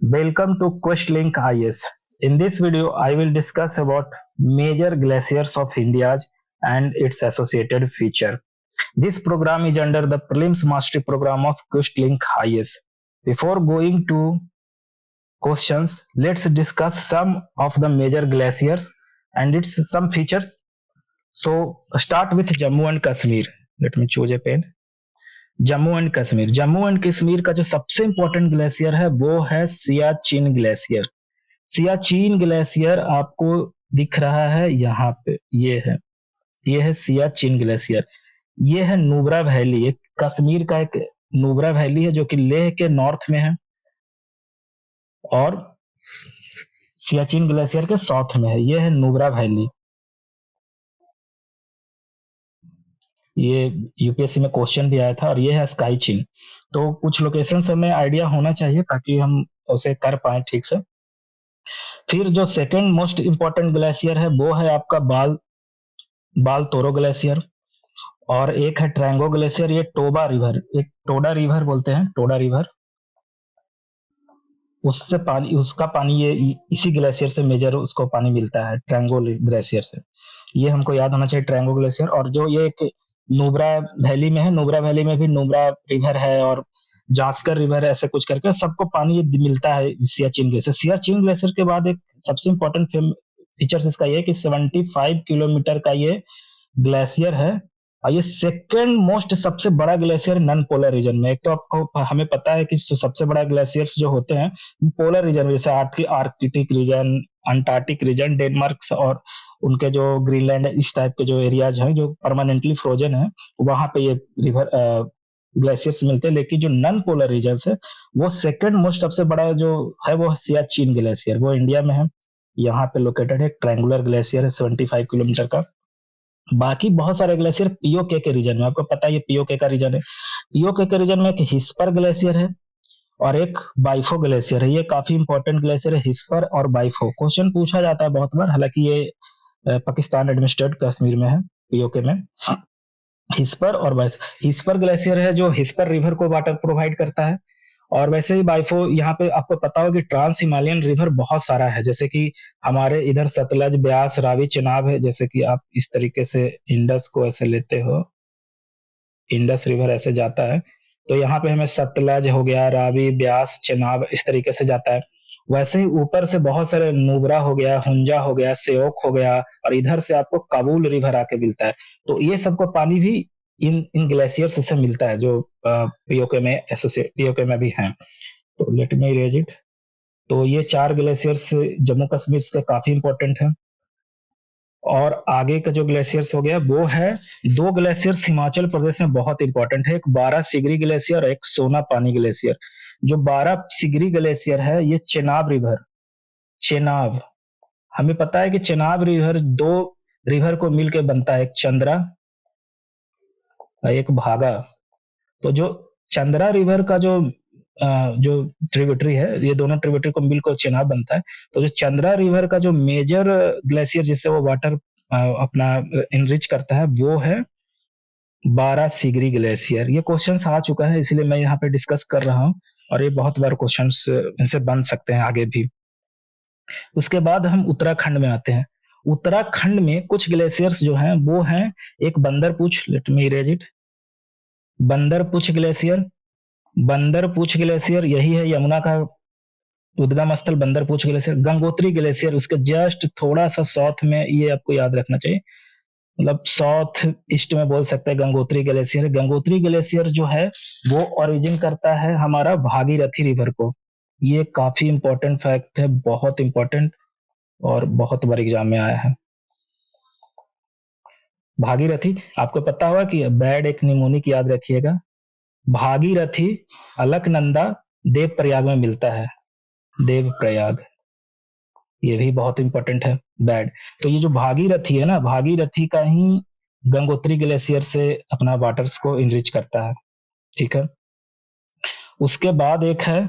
Welcome to QuestLink IS. In this video, I will discuss about major glaciers of India and its associated feature. This program is under the Prelims Mastery Program of QuestLink IS. Before going to questions, let's discuss some of the major glaciers and its some features. So, start with Jammu and Kashmir. Let me choose a pen. Jammu and Kashmir का जो सबसे important glacier है वो है Siachen glacier. Siachen glacier आपको दिख रहा है यहाँ पे, ये है सियाचिन ग्लेशियर। ये है नुब्रा वैली, एक कश्मीर का एक नुब्रा वैली है जो कि लेह के नॉर्थ में है और सियाचिन ग्लेशियर के साउथ में है। ये है नुब्रा वैली। ये यूपीएससी में क्वेश्चन भी आया था। और ये है स्काई चिन। तो कुछ लोकेशन से हमें आइडिया होना चाहिए ताकि हम उसे कर पाए ठीक से। फिर जो सेकंड मोस्ट इंपॉर्टेंट ग्लेशियर है वो है आपका बाल तोरो ग्लेशियर और एक है ट्रैंगो ग्लेशियर। ये टोबा रिवर, एक टोडा रिवर बोलते हैं, टोडा रिवर, उसका पानी ये इसी ग्लेशियर से मेजर उसको पानी मिलता है, ट्रैंगो ग्लेशियर से। ये हमको याद होना चाहिए, ट्रैंगो ग्लेशियर। और जो ये एक नुब्रा वैली में है, नुब्रा वैली में भी नुब्रा रिवर है और जास्कर रिवर है, ऐसे कुछ करके सबको पानी मिलता है सियाचिन ग्लेशियर। सियाचिन ग्लेशियर के बाद एक सबसे इंपॉर्टेंट फीचर्स इसका ये कि 75 किलोमीटर का ये ग्लेशियर है और ये सेकेंड मोस्ट सबसे बड़ा ग्लेशियर नॉन पोलर रीजन में। एक तो आपको हमें पता है कि सबसे बड़ा ग्लेशियर्स जो होते हैं पोलर रीजन, जैसे Arctic region, Antarctic region, Denmark और उनके जो ग्रीनलैंड, इस टाइप के जो एरियाज हैं जो परमानेंटली फ्रोजन है, वहां पे ये रिवर ग्लेशियर्स मिलते हैं। लेकिन जो नॉन पोलर रीजन है वो सेकंड मोस्ट सबसे बड़ा जो है वो सियाचिन ग्लेशियर, वो इंडिया में है, यहाँ पे लोकेटेड है। ट्रायंगुलर ग्लेशियर है 75 किलोमीटर का। बाकी बहुत सारे ग्लेशियर पीओके के रीजन में, आपको पता है ये पीओके का रीजन है। पीओके के रीजन में एक हिस्पर ग्लेशियर है और एक बाइफो ग्लेशियर है। ये काफी इंपॉर्टेंट ग्लेशियर है, हिस्पर और बाइफो। क्वेश्चन पूछा जाता है बहुत बार, हालांकि ये पाकिस्तान एडमिनिस्ट्रेटेड कश्मीर में है, पीओके में। हिस्पर और हिस्पर ग्लेशियर है जो हिस्पर रिवर को वाटर प्रोवाइड करता है। और वैसे ही बाइफो, यहाँ पे आपको पता होगा कि ट्रांस हिमालयन रिवर बहुत सारा है, जैसे कि हमारे इधर सतलज, ब्यास, रावी, चेनाब है। जैसे कि आप इस तरीके से इंडस को ऐसे लेते हो, इंडस रिवर ऐसे जाता है, तो यहाँ पे हमें सतलज हो गया, रावी, ब्यास, चेनाब इस तरीके से जाता है। वैसे ही ऊपर से बहुत सारे नुब्रा हो गया, हुंजा हो गया, सेओक हो गया, और इधर से आपको काबुल रिवर आके मिलता है। तो ये सबको पानी भी इन ग्लेशियर्स से मिलता है जो पीओके में एसोसिएट, पीओके में भी हैं। तो लेट मी इरेज इट। तो ये 4 ग्लेशियर्स जम्मू कश्मीर के काफी इंपॉर्टेंट है। और आगे का जो ग्लेशियर्स हो गया वो है 2 ग्लेशियर्स हिमाचल प्रदेश में बहुत इंपॉर्टेंट है, एक 12 सिगरी ग्लेशियर और एक सोना पानी ग्लेशियर। जो 12 सिगरी ग्लेशियर है ये चेनाब रिवर, चेनाब, हमें पता है कि चेनाब रिवर 2 रिवर को मिलकर बनता है, एक चंद्रा एक भागा। तो जो चंद्रा रिवर का जो ट्रिब्यूटरी है, ये दोनों ट्रिब्यूटरी को मिलकर चेनाब बनता है। तो जो चंद्रा रिवर का जो मेजर ग्लेशियर जिससे वो वाटर अपना इनरिच करता है वो है 12 सिगरी ग्लेशियर। ये क्वेश्चन आ चुका है इसलिए मैं यहाँ पे डिस्कस कर रहा हूँ, और ये बहुत बार क्वेश्चन इनसे बन सकते हैं आगे भी। उसके बाद हम उत्तराखंड में आते हैं। उत्तराखंड में कुछ ग्लेशियर्स जो हैं वो हैं, एक Bandarpunch, let me erase it, Bandarpunch glacier. Bandarpunch glacier यही है यमुना का उद्गम स्थल, बंदरपूछ ग्लेशियर। गंगोत्री ग्लेशियर उसके जस्ट थोड़ा सा साउथ में, ये आपको याद रखना चाहिए, मतलब साउथ ईस्ट में बोल सकते हैं गंगोत्री ग्लेशियर। गंगोत्री ग्लेशियर जो है वो ओरिजिन करता है हमारा भागीरथी रिवर को। ये काफी इंपॉर्टेंट फैक्ट है, बहुत इंपॉर्टेंट, और बहुत बार एग्जाम में आया है। भागीरथी, आपको पता होगा कि बैड एक निमोनिक याद रखिएगा। भागीरथी अलकनंदा देवप्रयाग में मिलता है, देवप्रयाग, ये भी बहुत इंपॉर्टेंट है, बैड। तो ये जो भागीरथी है ना, भागीरथी का ही गंगोत्री ग्लेशियर से अपना वाटर्स को इनरिच करता है, ठीक है। उसके बाद एक है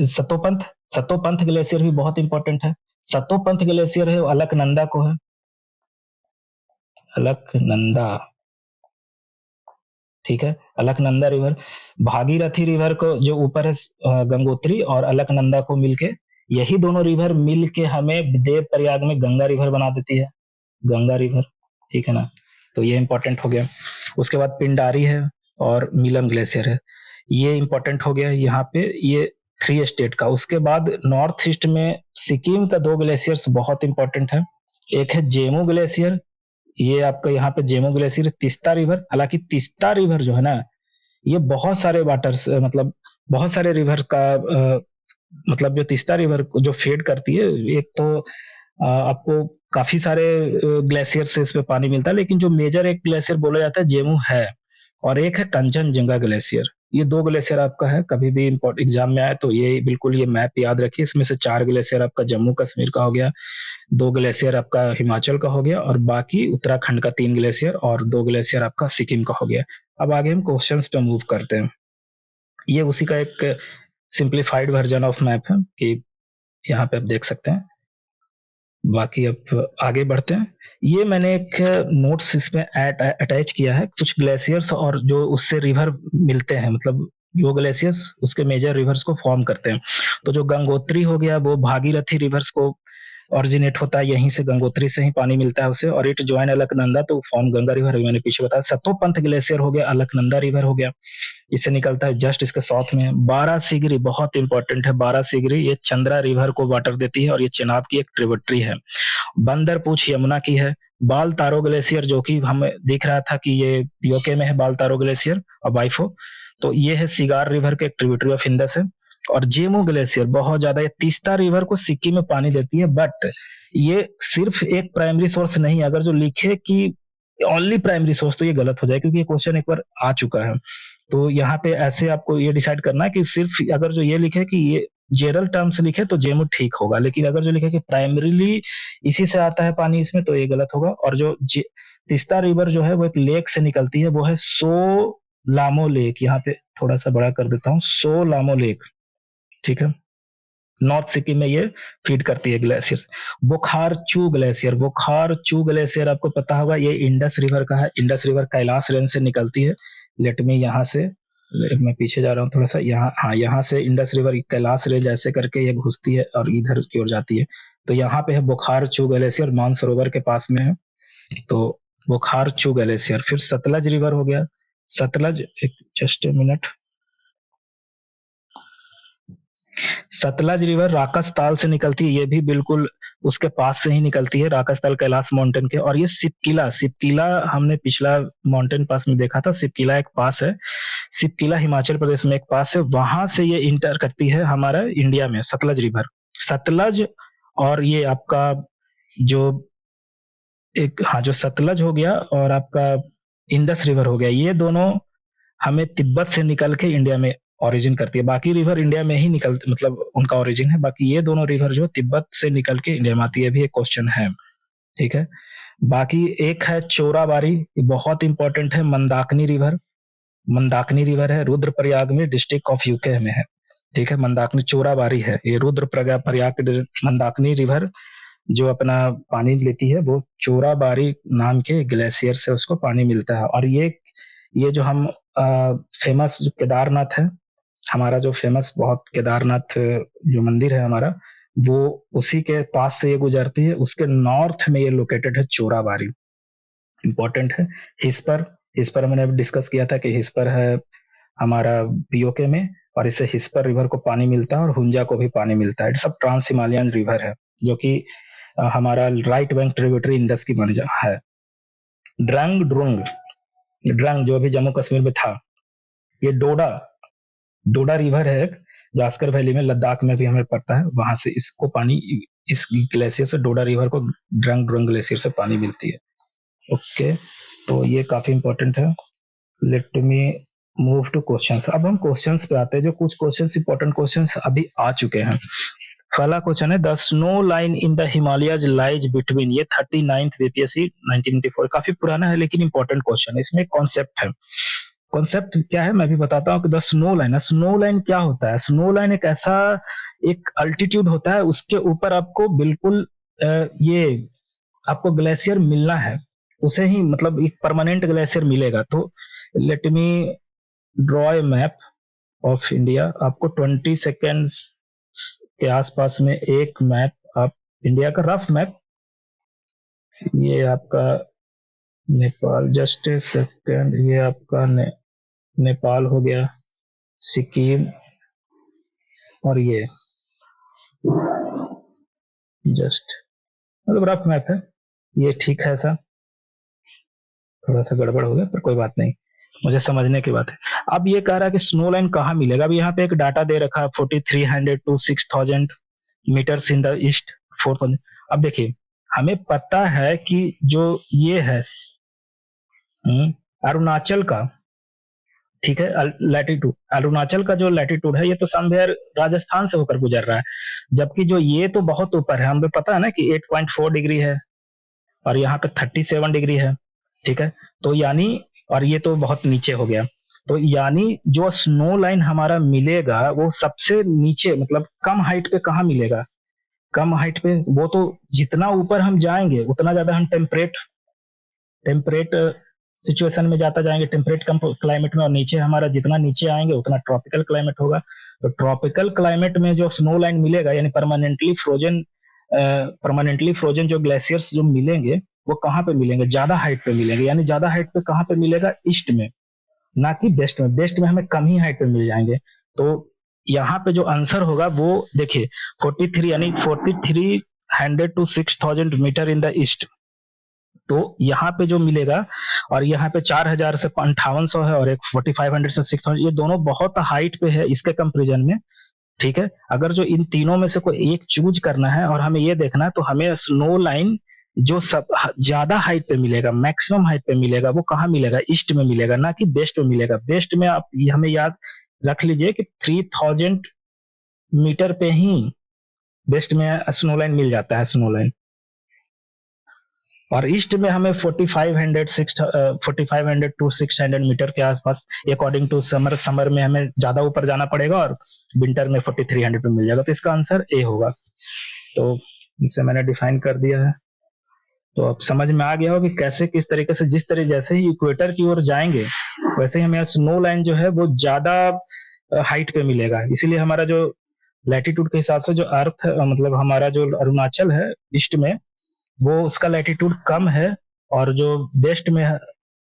सतोपंथ। सतोपंथ ग्लेशियर भी बहुत इंपॉर्टेंट है। सतोपंथ ग्लेशियर है अलकनंदा को है, अलकनंदा। ठीक है, अलकनंदा रिवर, भागीरथी रिवर को जो ऊपर है गंगोत्री और अलकनंदा को मिलके, यही दोनों रिवर मिल के हमें देव प्रयाग में गंगा रिवर बना देती है, गंगा रिवर, ठीक है ना। तो ये इंपॉर्टेंट हो गया। उसके बाद पिंडारी है और मीलम ग्लेशियर है, ये इंपॉर्टेंट हो गया यहाँ पे, ये 3 स्टेट का। उसके बाद नॉर्थ ईस्ट में सिक्किम का 2 ग्लेशियर्स बहुत इंपॉर्टेंट है, एक है जेमू ग्लेशियर, ये आपका यहाँ पे जेमू ग्लेशियर, तिस्ता रिवर। हालांकि तिस्ता रिवर जो है ना, ये बहुत सारे वाटर्स मतलब बहुत सारे रिवर का मतलब जो तिस्ता रिवर जो फेड करती है, एक तो आपको काफी सारे ग्लेशियर से इस पे पानी मिलता है, लेकिन जो मेजर एक ग्लेशियर बोला जाता है जेमू है, और एक है कंचनजंगा ग्लेशियर। ये 2 ग्लेशियर आपका है, कभी भी एग्जाम में आए तो ये बिल्कुल ये मैप याद रखिए। इसमें से 4 ग्लेशियर आपका जम्मू कश्मीर का हो गया, 2 ग्लेशियर आपका हिमाचल का हो गया, और बाकी उत्तराखंड का 3 ग्लेशियर और 2 ग्लेशियर आपका सिक्किम का हो गया। अब आगे हम क्वेश्चंस पे मूव करते हैं। ये उसी का एक सिंप्लीफाइड वर्जन ऑफ मैप है कि यहाँ पे आप देख सकते हैं। बाकी अब आगे बढ़ते हैं। ये मैंने एक नोट्स इसमें अटैच किया है, कुछ ग्लेशियर्स और जो उससे रिवर मिलते हैं, मतलब जो ग्लेशियर्स उसके मेजर रिवर्स को फॉर्म करते हैं। तो जो गंगोत्री हो गया वो भागीरथी रिवर्स को ऑरिजिनेट होता है, यहीं से गंगोत्री से ही पानी मिलता है उसे, और इट ज्वाइन अलकनंदा तो फॉर्म गंगा रिवर, मैंने पीछे बताया। सतोपंथ ग्लेशियर हो गया, अलकनंदा रिवर हो गया, इससे निकलता है जस्ट इसके साथ में। 12 सिगरी बहुत इंपॉर्टेंट है, 12 सिगरी ये चंद्रा रिवर को वाटर देती है और ये चेनाब की एक ट्रिब्यूटरी है। बंदर पूछ यमुना की है। बाल तारो ग्लेशियर जो कि हमें दिख रहा था कि ये यूके में है, बाल तारो ग्लेशियर और वाइफो, तो ये है सिगार रिवर के एक ट्रिब्यूटरी ऑफ इंडस है। और जेमू ग्लेशियर बहुत ज्यादा, ये तीस्ता रिवर को सिक्किम में पानी देती है, बट ये सिर्फ एक प्राइमरी सोर्स नहीं है। अगर जो लिखे कि ओनली प्राइमरी सोर्स तो ये गलत हो जाए, क्योंकि ये क्वेश्चन एक बार आ चुका है। तो यहाँ पे ऐसे आपको ये डिसाइड करना है कि सिर्फ अगर जो ये लिखे कि ये जनरल टर्म्स लिखे तो जेमू ठीक होगा, लेकिन अगर जो लिखे कि प्राइमरीली इसी से आता है पानी इसमें, तो ये गलत होगा। और जो तिस्ता रिवर जो है वो एक लेक से निकलती है, वो है सो लामो लेक, यहाँ पे थोड़ा सा बड़ा कर देता हूँ, सो लामो लेक, ठीक है। नॉर्थ सिक्किम में ये फीड करती है ग्लेशियर। बोखारचू ग्लेशियर, बोखारचू ग्लेशियर आपको पता होगा, ये इंडस रिवर का है, इंडस रिवर कैलाश रेंज से निकलती है। लेट में यहाँ से मैं पीछे जा रहा हूँ थोड़ा सा, यहाँ हाँ यहाँ से इंडस रिवर कैलाश रेंज ऐसे करके ये घुसती है और इधर की ओर जाती है। तो यहाँ पे है बोखारचू ग्लेशियर, मानसरोवर के पास में है, तो बोखारचू ग्लेशियर। फिर सतलज रिवर हो गया, सतलज, एक just minute, Sutlej river Rakastal से निकलती है, ये भी बिल्कुल उसके पास से ही निकलती है, राकसताल कैलाश माउंटेन के। और ये सिपकिला, सिपकिला हमने पिछला माउंटेन पास में देखा था, सिपकिला एक पास है, सिपकिला हिमाचल प्रदेश में एक पास है, वहां से ये इंटर करती है हमारा इंडिया में सतलज रिवर। सतलज और ये आपका जो एक हाँ जो सतलज हो गया और आपका इंडस रिवर हो गया, ये दोनों हमें तिब्बत से निकल के इंडिया में ओरिजिन करती है। बाकी रिवर इंडिया में ही निकल मतलब उनका ओरिजिन है, बाकी ये दोनों रिवर जो तिब्बत से निकल के इंडिया में आती है, भी एक क्वेश्चन है, ठीक है। बाकी एक है चोराबारी, ये बहुत इंपॉर्टेंट है, मंदाकिनी रिवर, मंदाकिनी रिवर है, रुद्रप्रयाग में, डिस्ट्रिक्ट ऑफ यूके में है, ठीक है। मंदाकिनी चोराबारी है, ये रुद्रप्रयाग मंदाकिनी रिवर जो अपना पानी लेती है, वो चोराबारी नाम के ग्लेशियर से उसको पानी मिलता है। और ये जो हम फेमस जो केदारनाथ है हमारा, जो फेमस बहुत केदारनाथ जो मंदिर है हमारा, वो उसी के पास से ये गुजरती है, उसके नॉर्थ में ये लोकेटेड है चोराबारी, इंपॉर्टेंट है। हिस्पर, हिस्पर मैंने अभी डिस्कस किया था कि हिस्पर है हमारा पीओके में, और इससे हिस्पर रिवर को पानी मिलता है और हुंजा को भी पानी मिलता है। सब ट्रांस हिमालयन रिवर है जो कि हमारा राइट बैंक ट्रिब्यूटरी इंडस की बन है। ड्रंग ड्रुंग, ड्रंग जो अभी जम्मू कश्मीर में था, ये डोडा, डोडा रिवर है एक, जास्कर वैली में, लद्दाख में भी हमें पड़ता है, वहां से इसको पानी, इस ग्लेशियर से, डोडा रिवर को ड्रंग ड्रुंग ग्लेशियर से पानी मिलती है। ओके, तो ये काफी इंपॉर्टेंट है। Let me move two questions. अब हम क्वेश्चंस पे आते हैं, जो कुछ क्वेश्चंस इंपॉर्टेंट क्वेश्चंस अभी आ चुके हैं। पहला क्वेश्चन है, the snow line in the Himalayas lies between, ये 39th बीपीएससी 1984, काफी पुराना है लेकिन इंपॉर्टेंट क्वेश्चन है। इसमें कॉन्सेप्ट है, कॉन्सेप्ट क्या है मैं भी बताता हूँ कि द स्नो लाइन है, स्नो लाइन क्या होता है? स्नो लाइन एक ऐसा एक अल्टीट्यूड होता है, उसके ऊपर आपको बिल्कुल ये आपको ग्लेशियर मिलना है, उसे ही मतलब एक परमानेंट ग्लेशियर मिलेगा। तो let me draw a map of India. आपको 20 सेकेंड्स के आसपास में एक मैप, आप इंडिया का रफ मैप, ये आपका नेपाल, जस्ट ए सेकेंड, ये आपका नेपाल हो गया, सिक्किम, और ये जस्ट मतलब रफ मैप है ये, ठीक है। ऐसा थोड़ा सा गड़बड़ हो गया पर कोई बात नहीं, मुझे समझने की बात है। अब ये कह रहा है कि स्नो लाइन कहाँ मिलेगा। अब यहाँ पे एक डाटा दे रखा है 4300 to 6000 metres in the east 4000। अब देखिए हमें पता है कि जो ये है अरुणाचल का, ठीक है, लैटिट्यूड, अरुणाचल का जो लैटिट्यूड है ये तो समवेयर राजस्थान से होकर गुजर रहा है, जबकि जो ये तो बहुत ऊपर है, हमें पता है ना कि 8.4 डिग्री है और यहाँ पे 37 डिग्री है, ठीक है। तो यानी, और ये तो बहुत नीचे हो गया, तो यानी जो स्नो लाइन हमारा मिलेगा वो सबसे नीचे, मतलब कम हाइट पे कहाँ मिलेगा, कम हाइट पे। वो तो जितना ऊपर हम जाएंगे उतना ज्यादा हम टेम्परेट टेम्परेट सिचुएशन में जाता जाएंगे, टेम्परेट क्लाइमेट में, और नीचे हमारा जितना नीचे आएंगे उतना ट्रॉपिकल क्लाइमेट होगा। तो ट्रॉपिकल क्लाइमेट में जो स्नो लाइन मिलेगा, यानी परमानेंटली फ्रोजन जो ग्लेशियर्स जो मिलेंगे वो कहाँ पे मिलेंगे, ज्यादा हाइट पे मिलेंगे। यानी ज्यादा हाइट पे कहाँ पे मिलेगा, ईस्ट में, ना कि वेस्ट में। वेस्ट में हमें कम ही हाइट पे मिल जाएंगे। तो यहाँ पे जो आंसर होगा वो देखिए 43, यानी 4300 to 6000 metre in the east. तो यहाँ पे जो मिलेगा, और यहाँ पे 4000 से 5800 है, और एक 4500 से 6000, ये दोनों बहुत हाइट पे है इसके कंपेरिजन में, ठीक है। अगर जो इन तीनों में से कोई एक चूज करना है और हमें ये देखना है, तो हमें स्नो लाइन जो सब ज्यादा हाइट पे मिलेगा, मैक्सिमम हाइट पे मिलेगा, वो कहाँ मिलेगा, ईस्ट में मिलेगा, ना कि वेस्ट में मिलेगा। वेस्ट में आप हमें याद रख लीजिए कि 3000 मीटर पे ही वेस्ट में स्नो लाइन मिल जाता है, स्नो लाइन। और ईस्ट में हमें 4500 टू 600 मीटर के आसपास, अकॉर्डिंग टू समर में हमें ज्यादा ऊपर जाना पड़ेगा, और विंटर में 4300 पे मिल जाएगा। तो इसका आंसर ए होगा। तो इसे मैंने डिफाइन कर दिया है, तो अब समझ में आ गया हो कि कैसे, किस तरीके से, जिस तरह जैसे ही इक्वेटर की ओर जाएंगे वैसे ही हमें स्नो लाइन जो है वो ज्यादा हाइट पे मिलेगा। इसीलिए हमारा जो लैटिट्यूड के हिसाब से जो अर्थ मतलब हमारा जो अरुणाचल है ईस्ट में, वो उसका लैटिट्यूड कम है, और जो वेस्ट में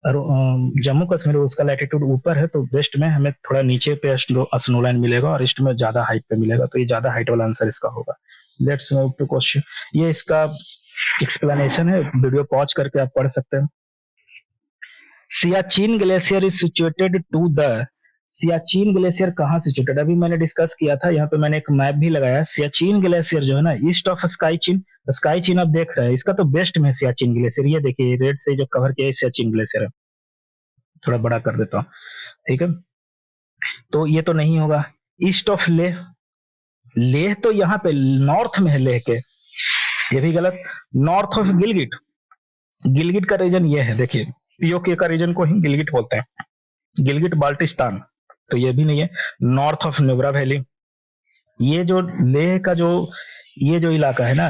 जम्मू कश्मीर उसका लैटिट्यूड ऊपर है, तो वेस्ट में हमें थोड़ा नीचे पे स्नो लाइन मिलेगा और ईस्ट में ज्यादा हाइट पे मिलेगा। तो ये ज्यादा हाइट वाला आंसर इसका होगा। Let's move to question. ये इसका एक्सप्लेनेशन है, वीडियो पॉज करके आप पढ़ सकते हैं। Siachen glacier is situated to the, Siachen glacier कहाँ सिचुएटेड, अभी मैंने डिस्कस किया था, यहाँ पे मैंने एक मैप भी लगाया। सियाचिन ग्लेशियर जो है ना, ईस्ट ऑफ स्काई चीन, स्काई चीन आप देख रहे हैं, इसका तो वेस्ट में सियाचिन ग्लेशियर, ये देखिए रेड से जो कवर किया है सियाचिन ग्लेशियर है। थोड़ा बड़ा कर देता हूँ, ठीक है। तो ये तो नहीं होगा। ईस्ट ऑफ लेह, लेह तो यहाँ पे नॉर्थ में है, लेह के, ये भी गलत। नॉर्थ ऑफ गिलगिट, गिलगिट का रीजन ये है, देखिए पीओके का रीजन को ही गिलगिट बोलते हैं, गिलगिट बाल्टिस्तान, तो ये भी नहीं है। नॉर्थ ऑफ नुब्रा वैली, ये जो लेह का जो ये जो इलाका है ना,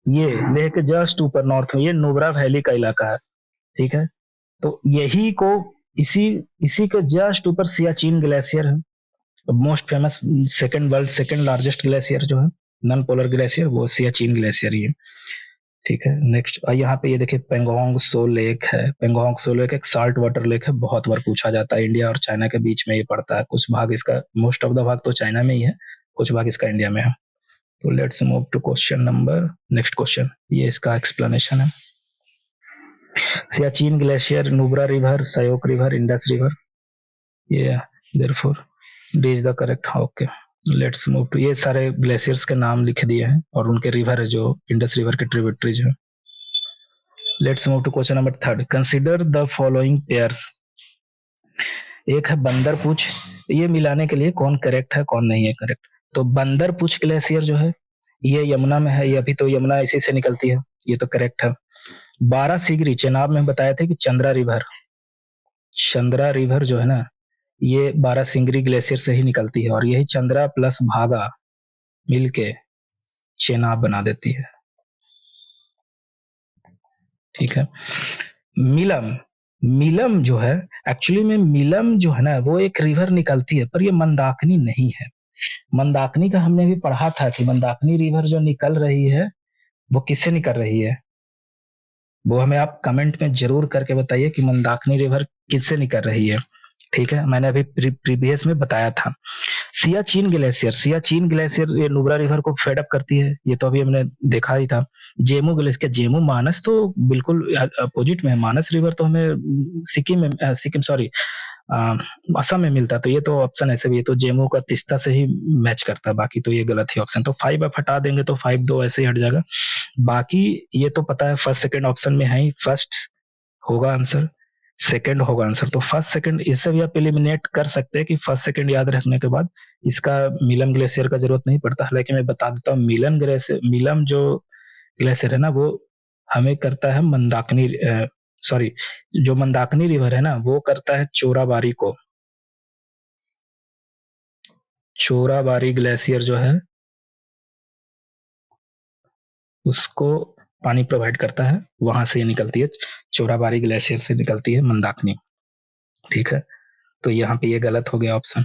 ये लेह के जस्ट ऊपर नॉर्थ में ये नुब्रा वैली का इलाका है, ठीक है। तो यही को इसी इसी के जस्ट ऊपर सियाचिन ग्लेशियर है, most famous, second world second largest glacier जो है, नॉन पोलर ग्लेशियर, वो सियाचिन ग्लेशियर ही है, ठीक है। नेक्स्ट यहाँ पे ये देखिए पेंगोंग सो लेक है। पेंगोंग सो लेक एक साल्ट वाटर लेक है, बहुत बार पूछा जाता है, इंडिया और चाइना के बीच में ये पड़ता है, कुछ भाग इसका, मोस्ट ऑफ द भाग तो चाइना में ही है, कुछ भाग इसका इंडिया में है। तो let's move to question number, next question, ये इसका एक्सप्लेनेशन है। Siachen glacier, Nubra river, Shyok river, Indus river, ये therefore D is the correct. Okay, let's move to, ये सारे ग्लेशियर्स के नाम लिख दिए हैं और उनके रिवर है जो इंडस रिवर के ट्रिब्यूटरीज है। Let's move to question number 3, consider the following pairs. एक है बंदर पूछ, ये मिलाने के लिए कौन करेक्ट है कौन नहीं है करेक्ट। तो बंदर पूछ ग्लेशियर जो है ये यमुना में है, ये अभी तो यमुना इसी से निकलती है, ये तो करेक्ट है। 12 सिगरी चेनाब में बताया था कि चंद्रा रिवर जो है ना, ये 12 सिंगरी ग्लेशियर से ही निकलती है, और यही चंद्रा प्लस भागा मिलके चेनाब बना देती है। ठीक है। मीलम, मीलम जो है एक्चुअली में मीलम जो है ना वो एक रिवर निकलती है, पर ये मंदाकिनी नहीं है। मंदाकिनी का हमने भी पढ़ा था कि मंदाकिनी रिवर जो निकल रही है वो किससे निकल रही है, वो हमें आप कमेंट में जरूर करके बताइए कि मंदाकिनी रिवर किससे निकल रही है। ठीक है, मैंने अभी प्रीवियस में बताया था। सियाचिन ग्लेशियर, सियाचिन ग्लेशियर ये नुब्रा रिवर को फेड अप करती है, ये तो अभी हमने देखा ही था। जेमू ग्लेशियर, जेमू मानस तो बिल्कुल अपोजिट में है। मानस रिवर तो हमें सिक्किम में, सिक्किम सॉरी असम में मिलता है, तो ये तो ऑप्शन ऐसे भी है, तो जेमू का तिस्ता से ही मैच करता है, बाकी तो ये गलत ही ऑप्शन। तो 5 आप हटा देंगे तो 5 2 ऐसे ही हट जाएगा। बाकी ये तो पता है फर्स्ट सेकंड ऑप्शन में है ही, फर्स्ट होगा आंसर, सेकंड होगा आंसर। तो फर्स्ट सेकंड इससे भी आप एलिमिनेट कर सकते हैं कि फर्स्ट सेकंड याद रखने के बाद इसका मिलम ग्लेशियर का जरूरत नहीं पड़ता। हालांकि मैं बता देता हूँ, मिलन ग्लेशियर, मिलम जो ग्लेशियर है ना वो हमें करता है मंदाकिनी, सॉरी, जो मंदाकिनी रिवर है ना वो करता है चोराबारी को। चोराबारी ग्लेशियर जो है उसको पानी प्रोवाइड करता है, वहां से ये निकलती है, चोराबारी ग्लेशियर से निकलती है मंदाकिनी। ठीक है, तो यहाँ पे ये गलत हो गया ऑप्शन।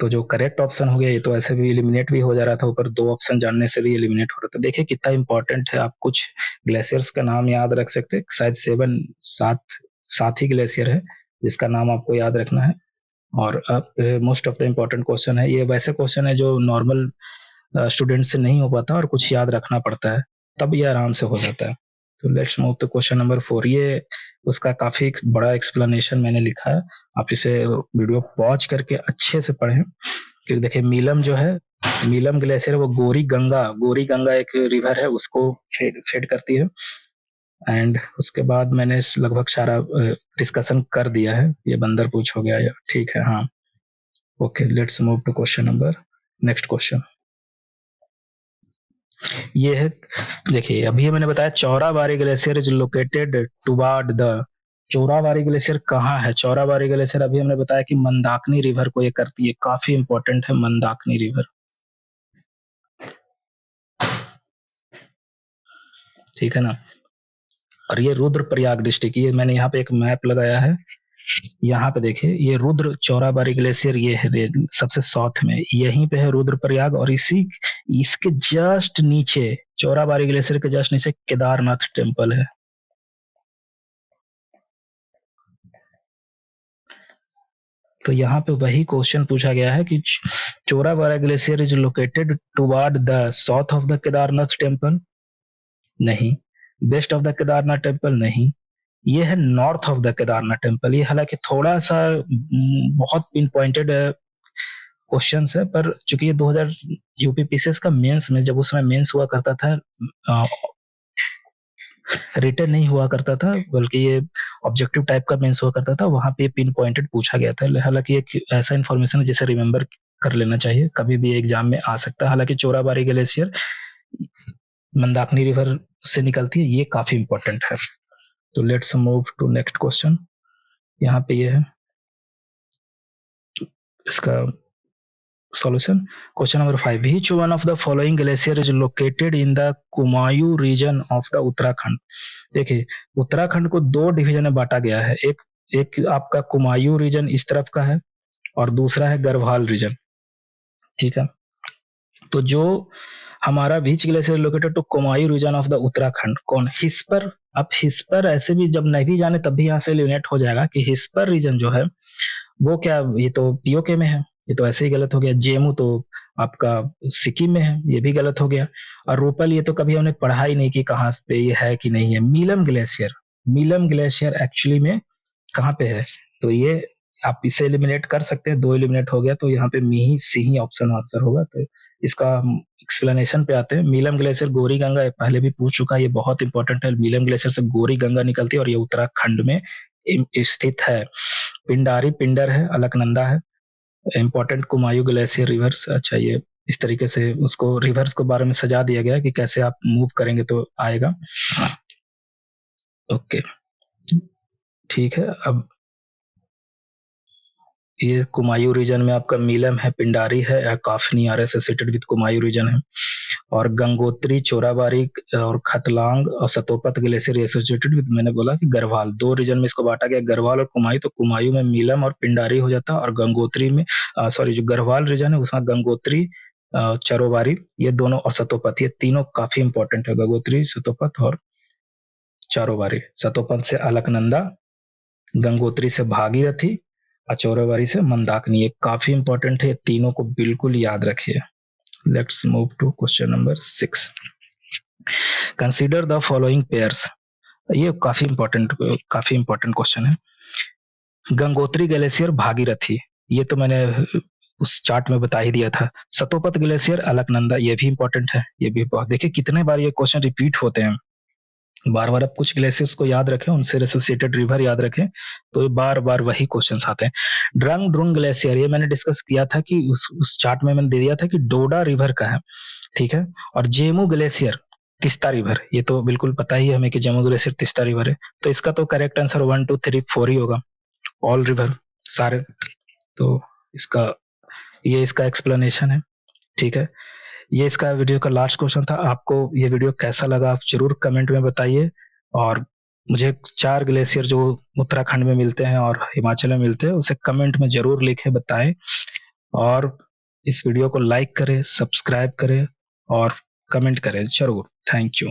तो जो करेक्ट ऑप्शन हो गया ये तो ऐसे भी एलिमिनेट भी हो जा रहा था, ऊपर 2 ऑप्शन जानने से भी एलिमिनेट हो रहा था। देखिए कितना इंपॉर्टेंट है, आप कुछ ग्लेशियर्स का नाम याद रख सकते हैं, शायद 7 ही ग्लेशियर है जिसका नाम आपको याद रखना है। और अब most of the important question है, ये वैसे क्वेश्चन है जो नॉर्मल स्टूडेंट से नहीं हो पाता और कुछ याद रखना पड़ता है, तब ये आराम से हो जाता है। तो let's move to question number 4। ये उसका काफी बड़ा एक्सप्लेनेशन मैंने लिखा है, आप इसे वीडियो पॉज करके अच्छे से पढ़ें। क्योंकि देखिए मीलम जो है, मीलम ग्लेशियर वो गोरी गंगा एक रिवर है, उसको फेड करती है। एंड उसके बाद मैंने लगभग सारा डिस्कशन कर दिया है, ये बंदर पूछ हो गया या ठीक है। हाँ, okay, let's move to question number, next question ये है। देखिए अभी मैंने बताया Chorabari glacier is located toward the, Chorabari glacier कहाँ है? चौराबाड़ी ग्लेशियर अभी हमने बताया कि मंदाकिनी रिवर को ये करती है, काफी इंपॉर्टेंट है मंदाकिनी रिवर। ठीक है ना, और ये रुद्रप्रयाग डिस्ट्रिक्ट, ये मैंने यहाँ पे एक मैप लगाया है, यहाँ पे देखिए ये रुद्र चौराबाड़ी ग्लेशियर ये है सबसे साउथ में, यहीं पे है रुद्रप्रयाग, और इसी इसके जस्ट नीचे, चौराबाड़ी ग्लेशियर के जस्ट नीचे केदारनाथ टेम्पल है। तो यहाँ पे वही क्वेश्चन पूछा गया है कि Chorabari glacier is located toward the south of the Kedarnath temple, नहीं। West of the Kedarnath temple, नहीं। ये है north of the Kedarnath temple. ये हालांकि थोड़ा सा बहुत पिन पॉइंटेड क्वेश्चन है, पर चूंकि ये 2000 यूपीपीसीएस का मेंस में, जब उसमें मेंस हुआ करता था, रिटर्न नहीं हुआ करता था, बल्कि ये ऑब्जेक्टिव टाइप का मेंस हुआ करता था, वहां पे पिन पॉइंटेड पूछा गया था। हालांकि एक ऐसा इन्फॉर्मेशन है जिसे रिमेम्बर कर लेना चाहिए, कभी भी एग्जाम में आ सकता है। हालांकि चोराबाड़ी ग्लेशियर मंदाकिनी रिवर से निकलती है, ये काफी इंपॉर्टेंट है। तो let's move to next question. यहाँ पे ये है इसका solution. Question number 5, which one of the following glacier is located in the Kumaon region of the Uttarakhand? देखिए उत्तराखंड को 2 डिवीजन में बांटा गया है, एक आपका कुमायूं रीजन इस तरफ का है और दूसरा है गढ़वाल रीजन। ठीक है, तो जो हमारा बीच glacier located to Kumaon region of the Uttarakhand, कौन? हिस्पर। अब हिस्पर ऐसे भी जब नहीं जाने तब भी यहाँ से एलिमिनेट हो जाएगा कि हिस्पर रीजन जो है वो क्या, ये तो पीओके में है, ये तो ऐसे ही गलत हो गया। जेमू तो आपका सिक्किम में है, ये भी गलत हो गया। और रूपल ये तो कभी हमने पढ़ा ही नहीं कि कहाँ पे ये है कि नहीं है। मीलम ग्लेशियर, मीलम ग्लेशियर एक्चुअली में कहाँ पे है? तो ये आप इसे एलिमिनेट कर सकते हैं, 2 एलिमिनेट हो गया, तो यहाँ पे मी सी ही ऑप्शन आंसर होगा। तो इसका एक्सप्लेनेशन पे आते हैं। मीलम ग्लेशियर गोरी गंगा पहले भी पूछ चुका है, ये बहुत इंपॉर्टेंट है। मीलम ग्लेशियर से गोरी गंगा निकलती है और ये उत्तराखंड में स्थित है। पिंडारी पिंडर है, अलकनंदा है, इंपॉर्टेंट कुमायूं ग्लेशियर रिवर्स। अच्छा, ये इस तरीके से उसको रिवर्स के बारे में सजा दिया गया कि कैसे आप मूव करेंगे तो आएगा। ओके, ठीक है। अब ये कुमायूं रीजन में आपका मीलम है, पिंडारी है, Kafni are associated with Kumaon region है, और गंगोत्री, चोराबारी और खतलांग और सतोपत ग्लेशियर एसोसिएटेड विद, मैंने बोला कि गढ़वाल, 2 रीजन में इसको बांटा गया, गढ़वाल और कुमायूं। तो कुमायूं में मीलम और पिंडारी हो जाता है, और गंगोत्री में सॉरी जो गढ़वाल रीजन है उसमें गंगोत्री, चरोबारी, ये दोनों, और सतोपत, ये तीनों काफी इंपॉर्टेंट है, गंगोत्री, सतोपत और चारोबारी। सतोपत से अलकनंदा, गंगोत्री से भागीरथी, चौराबारी से मंदाकिनी। ये काफी इंपॉर्टेंट है, तीनों को बिल्कुल याद रखिए। Let's move to question number 6। Consider the following pairs. ये काफी इंपॉर्टेंट क्वेश्चन है। गंगोत्री ग्लेशियर, भागीरथी, ये तो मैंने उस चार्ट में बता ही दिया था। सतोपत ग्लेशियर, अलकनंदा, ये भी इंपॉर्टेंट है। ये भी बहुत, देखिए कितने बार ये क्वेश्चन रिपीट होते हैं। बार बार आप कुछ ग्लेशियर्स को याद रखें, उनसे एसोसिएटेड रिवर याद रखें, तो ये बार बार वही क्वेश्चंस आते हैं। ड्रंग ड्रुंग ग्लेशियर, ये मैंने डिस्कस किया था कि उस चार्ट में मैंने दे दिया था कि डोडा रिवर का है, ठीक है। और जेमू ग्लेशियर, तिस्ता रिवर, ये तो बिल्कुल पता ही है हमें कि जेमू ग्लेशियर तिस्ता रिवर है। तो इसका तो करेक्ट आंसर 1 2 3 4 ही होगा, ऑल रिवर, सारे। तो इसका एक्सप्लेनेशन है, ठीक है। ये इसका वीडियो का लास्ट क्वेश्चन था। आपको ये वीडियो कैसा लगा आप जरूर कमेंट में बताइए, और मुझे 4 ग्लेशियर जो उत्तराखंड में मिलते हैं और हिमाचल में मिलते हैं उसे कमेंट में जरूर लिखे बताएं, और इस वीडियो को लाइक करें, सब्सक्राइब करें और कमेंट करें जरूर। Thank you.